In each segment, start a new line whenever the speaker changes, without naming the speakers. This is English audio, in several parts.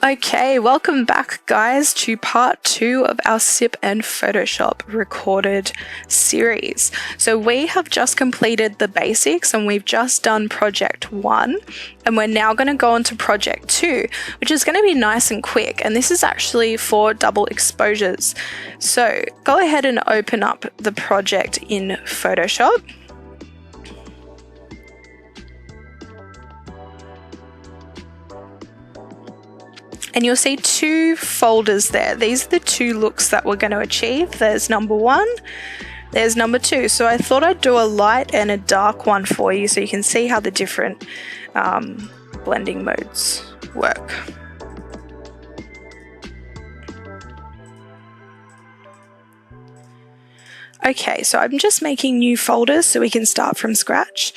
Okay, welcome back guys to part 2 of our SIP and Photoshop recorded series. So we have just completed the basics and we've just done project 1 and we're now going to go on to project 2, which is going to be nice and quick, and this is actually for double exposures. So go ahead and open up the project in Photoshop. And you'll see 2 folders there. These are the 2 looks that we're going to achieve. There's number 1, there's number 2. So I thought I'd do a light and a dark one for you so you can see how the different blending modes work. Okay, so I'm just making new folders so we can start from scratch.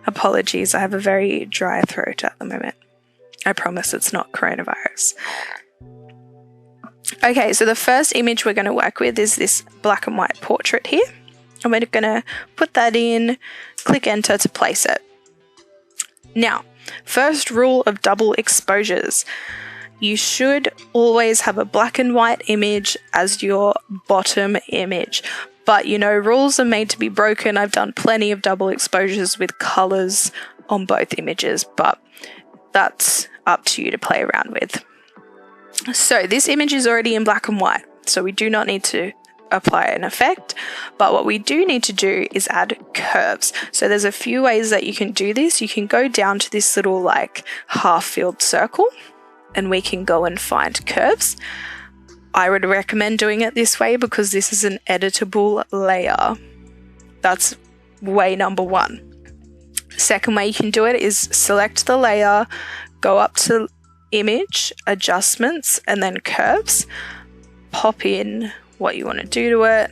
Apologies, I have a very dry throat at the moment. I promise it's not coronavirus. Okay, so the first image we're going to work with is this black and white portrait here. And we're going to put that in, click enter to place it. Now, first rule of double exposures. You should always have a black and white image as your bottom image. But you know, rules are made to be broken. I've done plenty of double exposures with colors on both images, but that's up to you to play around with. So this image is already in black and white, so we do not need to apply an effect, but what we do need to do is add curves. So there's a few ways that you can do this. You can go down to this little like half-filled circle and we can go and find curves. I would recommend doing it this way because this is an editable layer. That's way number 1. Second way you can do it is select the layer, go up to image, adjustments, and then curves. Pop in what you want to do to it.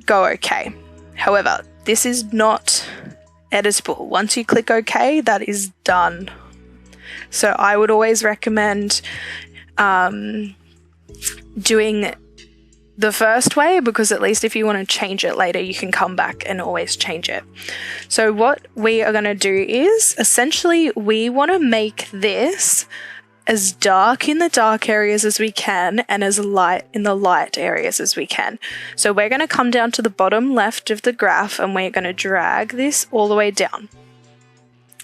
Go OK. However, this is not editable. Once you click OK, that is done. So I would always recommend doing the first way, because at least if you want to change it later, you can come back and always change it. So what we are going to do is essentially we want to make this as dark in the dark areas as we can and as light in the light areas as we can. So we're going to come down to the bottom left of the graph and we're going to drag this all the way down.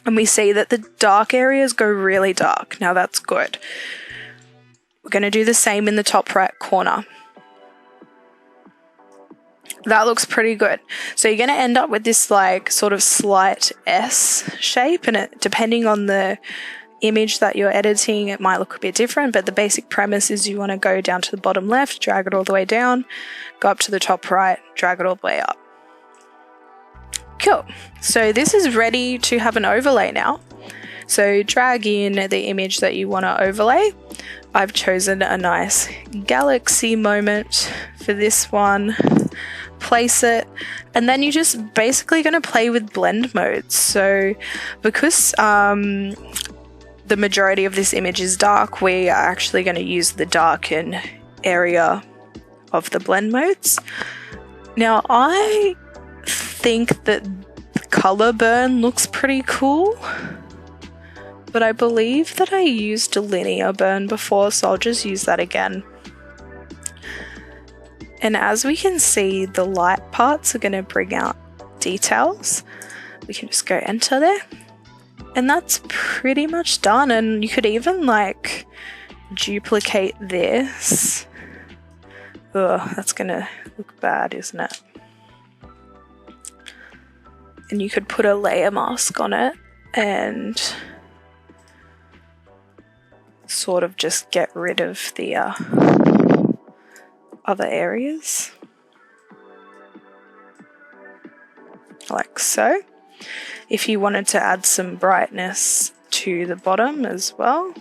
And we see that the dark areas go really dark. Now that's good. We're going to do the same in the top right corner. That looks pretty good. So you're going to end up with this like sort of slight S shape, and it, depending on the image that you're editing, it might look a bit different, but the basic premise is you want to go down to the bottom left, drag it all the way down, go up to the top right, drag it all the way up. Cool. So this is ready to have an overlay now. So drag in the image that you want to overlay. I've chosen a nice galaxy moment for this one. Place it, and then you're just basically going to play with blend modes. So because the majority of this image is dark, we are actually going to use the darken area of the blend modes. Now I think that color burn looks pretty cool, but I believe that I used a linear burn before, so I'll just use that again. And as we can see, the light parts are going to bring out details. We can just go enter there. And that's pretty much done. And you could even like duplicate this. Ugh, that's going to look bad, isn't it? And you could put a layer mask on it and sort of just get rid of the other areas, like so. If you wanted to add some brightness to the bottom as well.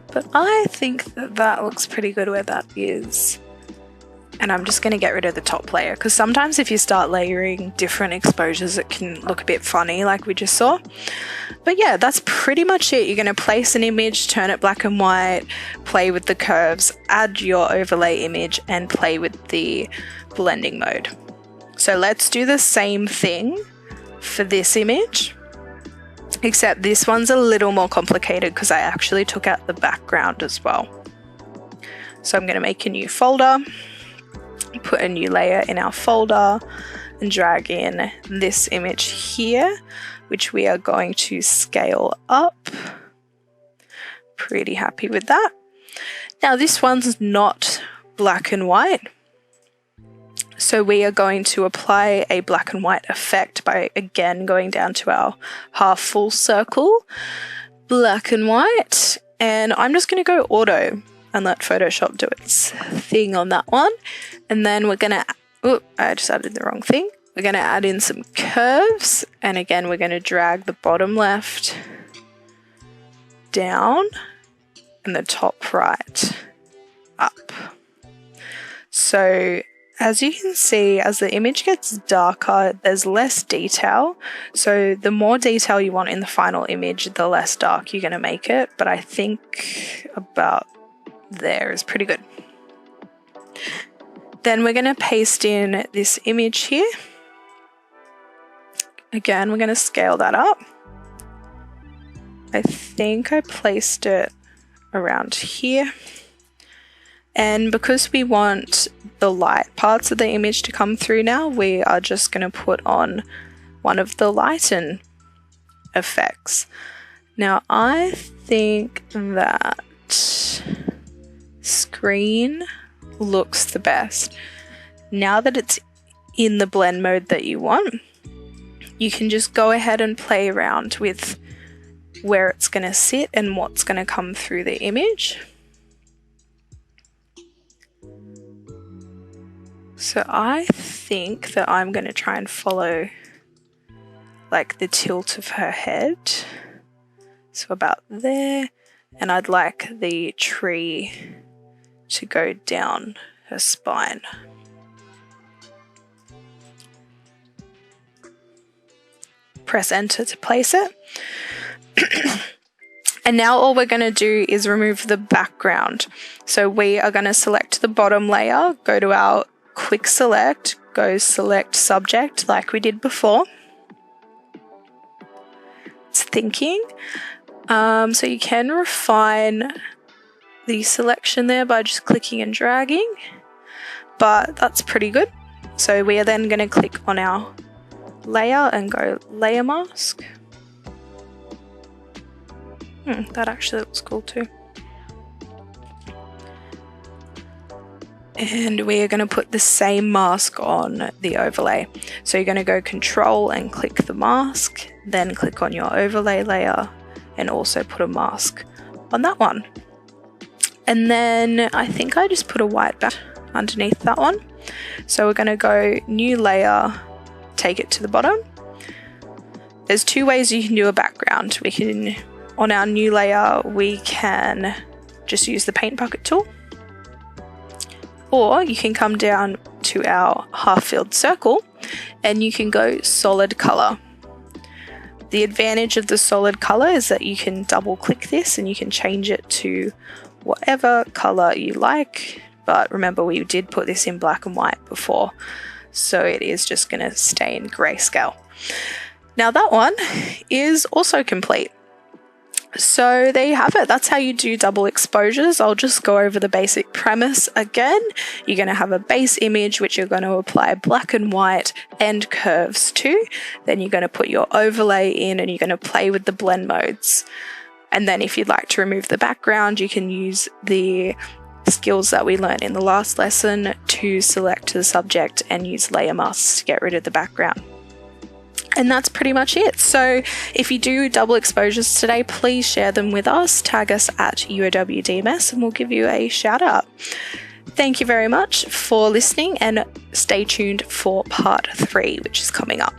But I think that that looks pretty good where that is. And I'm just going to get rid of the top layer because sometimes if you start layering different exposures, it can look a bit funny like we just saw. But yeah, that's pretty much it. You're going to place an image, turn it black and white, play with the curves, add your overlay image, and play with the blending mode. So let's do the same thing for this image, except this one's a little more complicated because I actually took out the background as well. So I'm going to make a new folder, put a new layer in our folder, and drag in this image here, which we are going to scale up. Pretty happy with that. Now this one's not black and white, so we are going to apply a black and white effect by again going down to our half full circle, black and white, and I'm just going to go auto and let Photoshop do its thing on that one. And then we're gonna, I just added the wrong thing. We're gonna add in some curves, and again we're gonna drag the bottom left down and the top right up. So as you can see, as the image gets darker, there's less detail. So the more detail you want in the final image, the less dark you're gonna make it. But I think about there is pretty good. Then we're going to paste in this image here. Again, we're going to scale that up. I think I placed it around here. And because we want the light parts of the image to come through now, we are just going to put on one of the lighten effects. Now I think that screen looks the best. Now that it's in the blend mode that you want, you can just go ahead and play around with where it's going to sit and what's going to come through the image. So I think that I'm going to try and follow like the tilt of her head. So about there, and I'd like the tree to go down her spine. Press enter to place it. And now all we're going to do is remove the background. So we are going to select the bottom layer, go to our quick select, go select subject like we did before. It's thinking. So you can refine the selection there by just clicking and dragging, but that's pretty good. So we are then going to click on our layer and go layer mask. That actually looks cool too. And we are going to put the same mask on the overlay. So you're going to go control and click the mask, then click on your overlay layer and also put a mask on that one. And then I think I just put a white back underneath that one. So we're going to go new layer, take it to the bottom. There's two ways you can do a background. We can, on our new layer, we can just use the paint bucket tool. Or you can come down to our half-filled circle and you can go solid color. The advantage of the solid color is that you can double click this and you can change it to whatever color you like, but remember we did put this in black and white before, so it is just going to stay in grayscale. Now that one is also complete. So there you have it. That's how you do double exposures. I'll just go over the basic premise again. You're going to have a base image which you're going to apply black and white and curves to. Then you're going to put your overlay in and you're going to play with the blend modes. And then if you'd like to remove the background, you can use the skills that we learned in the last lesson to select the subject and use layer masks to get rid of the background. And that's pretty much it. So if you do double exposures today, please share them with us, tag us at UOWDMS, and we'll give you a shout out. Thank you very much for listening and stay tuned for part 3, which is coming up.